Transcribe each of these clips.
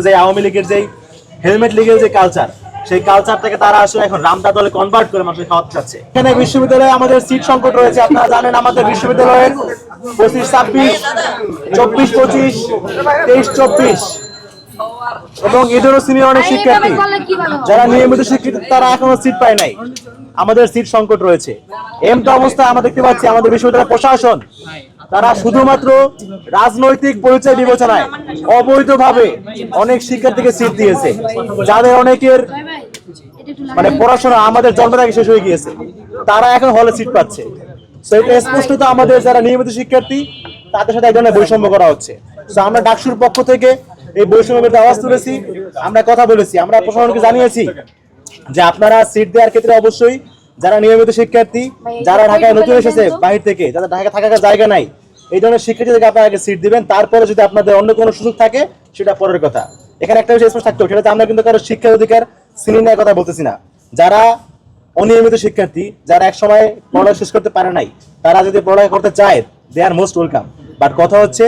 যে আওয়ামী লীগের যে হেলমেট লীগের যে কালচার, সেই কালচারটাকে তারা আসলে এখন রামদা দলে কনভার্ট করে মানুষকে খাওয়াতে চাচ্ছে। এখানে বিশ্ববিদ্যালয়ে আমাদের সিট সংকট রয়েছে। আপনারা জানেন আমাদের বিশ্ববিদ্যালয়ের 25-26, 24-25, 23-24 এবং এদেরও সিনিয়র অনেক শিক্ষার্থী যারা নিয়মিত শিক্ষিত তারা এখনো সিট পায় নাই। আমাদের সিট সংকট রয়েছে। এমন অবস্থায় আমরা দেখতে পাচ্ছি আমাদের বিশ্ববিদ্যালয় প্রশাসন তারা শুধুমাত্র রাজনৈতিক পরিচয় বিবেচনায় অবৈধভাবে অনেক শিক্ষার্থীকে সিট দিয়েছে, যাদের অনেকের মানে পড়াশোনা আমাদের জন্মের আগে শেষ হয়ে গিয়েছে, তারা এখন হলে সিট পাচ্ছে। তো এটা স্পষ্টত আমাদের যারা নিয়মিত শিক্ষার্থী তাদের সাথে এক ধরনের বৈষম্য করা হচ্ছে। তো আমরা ডাকসুর পক্ষ থেকে এই বৈষম্যের আওয়াজ তুলেছি, আমরা কথা বলেছি, আমরা প্রশাসনকে জানিয়েছি যে আপনারা সিট দেওয়ার ক্ষেত্রে অবশ্যই যারা নিয়মিত শিক্ষার্থী, যারা ঢাকায় নতুন এসেছে বাহির থেকে, যাদের ঢাকায় থাকার জায়গা নাই, এই ধরনের শিক্ষার্থীদেরকে আপনারা আগে সিট দিবেন। তারপরে যদি আপনাদের অন্য কোনো সুযোগ থাকে সেটা পরের কথা। এখানে একটা বিষয় স্পষ্ট থাকতে হবে, সেটা আমরা কিন্তু কারো শিক্ষার অধিকার ছিনিয়ে নেওয়ার কথা বলতেছি না। যারা অনিয়মিত শিক্ষার্থী, যারা এক সময় পড়ালেখা শেষ করতে পারে নাই, তারা যদি পড়ালেখা করতে চায় দে আর মোস্ট ওয়েলকাম। বাট কথা হচ্ছে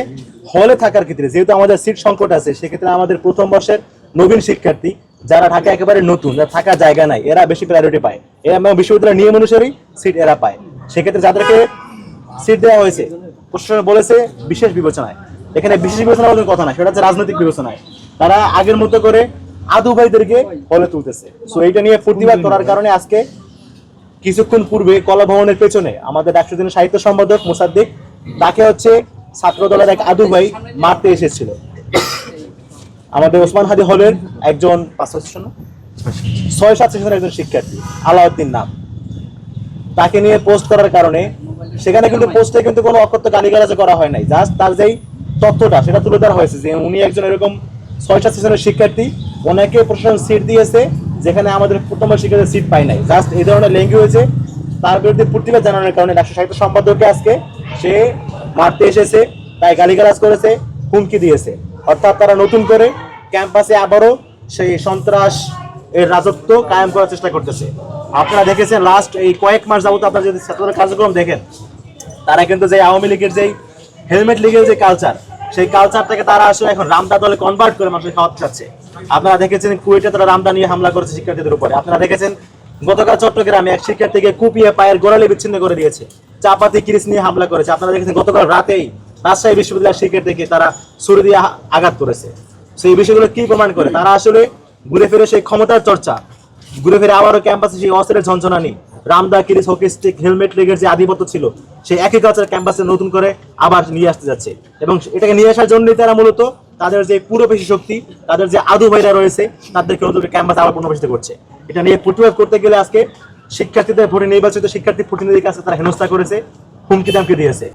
হলে থাকার ক্ষেত্রে যেহেতু আমাদের সিট সংকট আছে, সেক্ষেত্রে আমাদের প্রথম বর্ষের নবীন শিক্ষার্থী যারা ঢাকা একেবারে নতুন, যারা থাকার জায়গা নাই, এরা বেশি প্রায়োরিটি পায়। এরা বিশ্ববিদ্যালয়ের নিয়ম অনুসারে সিট এরা পায়। সেক্ষেত্রে যাদেরকে সিট দেওয়া হয়েছে প্রশাসন বলেছে বিশেষ বিবেচনায়। এখানে বিশেষ বিবেচনা বলার কথা না, সেটা হচ্ছে রাজনৈতিক বিবেচনায়। তারা আগের মতো করে আদু ভাইদেরকে হলে তুলতেছে। সো এইটা নিয়ে প্রতিবাদ করার কারণে আজকে কিছুক্ষণ পূর্বে কলা ভবনের পেছনে আমাদের ডাকসু দিনের সাহিত্য সম্পাদক মোসাদ্দিক, তাকে হচ্ছে ছাত্র দলের এক আদু ভাই মারতে এসেছিল। আমাদের ওসমান হাদি হলের একজন 6-7 সেশনের একজন শিক্ষার্থী আলাউদ্দিন নাম, তাকে নিয়ে পোস্ট করার কারণে সেখানে কিন্তু পোস্টে কিন্তু কোনো অকথ্য গালিগালাজ করা হয় নাই, জাস্ট তার যেই তথ্যটা সেটা তুলে ধরা হয়েছে যে উনি একজন এরকম 6-7 সেশনের শিক্ষার্থী, ওনাকে প্রশাসন সিট দিয়েছে যেখানে আমাদের প্রথম শিক্ষার্থীদের সিট পায় নাই। জাস্ট এই ধরনের ল্যাঙ্গুয়েজে তার বিরুদ্ধে প্রতিবাদ জানানোর কারণে ডাকসু সাহিত্য সম্পাদককে আজকে সে মারতে এসেছে, তাই গালিগালাজ করেছে, হুমকি দিয়েছে। অর্থাৎ তারা নতুন করে ক্যাম্পাসে আবারও সেই সন্ত্রাস এর রাজত্ব কায়েম করার চেষ্টা করতেছে। আপনারা দেখেছেন লাস্ট এই কয়েক মাস যাবত আপনারা যদি ছাত্রদের কার্যক্রম দেখেন, তারা কিন্তু যে আওয়ামী লীগের যে হেলমেট লীগের যে কালচার, সেই কালচারটাকে তারা আসলে এখন রামদা দলে কনভার্ট করে মানুষকে খাওয়াতে চাচ্ছে। আপনারা দেখেছেন কুয়েটে তারা রামদা নিয়ে হামলা করেছে শিক্ষার্থীদের উপরে। আপনারা দেখেছেন গতকাল চট্টগ্রামে এক শিক্ষার্থীকে কুপিয়ে পায়ের গোড়ালি বিচ্ছিন্ন করে দিয়েছে, চাপাতি কিরিচ নিয়ে হামলা করেছে। আপনারা দেখেছেন গতকাল রাতেই রাজশাহী বিশ্ববিদ্যালয়ের শিক্ষার্থীকে তারা ছুরি দিয়ে আঘাত করেছে। সেই বিষয়গুলো কি প্রমাণ করে? তারা আসলে ঘুরে ফিরে সেই ক্ষমতার চর্চা, ঘুরে ফিরে আবারও ক্যাম্পাসে সেই অস্ত্রের ঝঞ্ঝনানি, রামদা কিরিচ হকি স্টিক হেলমেট লীগের যে আধিপত্য ছিল সেই একই কালচার ক্যাম্পাসে নতুন করে আবার নিয়ে আসতে যাচ্ছে। এবং এটাকে নিয়ে আসার জন্যই তারা মূলত তাদের যে পুরো পেশি শক্তি, তাদের যে আদু ভাইরা রয়েছে, তাদেরকে নতুন ক্যাম্পাসে আবার পুনর্বাসিত করছে। এটা নিয়ে প্রতিবাদ করতে গেলে আজকে শিক্ষার্থীদের ভোটে নির্বাচিত শিক্ষার্থী প্রতিনিধির কাছে তারা হেনস্থা করেছে, হুমকি দামকি দিয়েছে।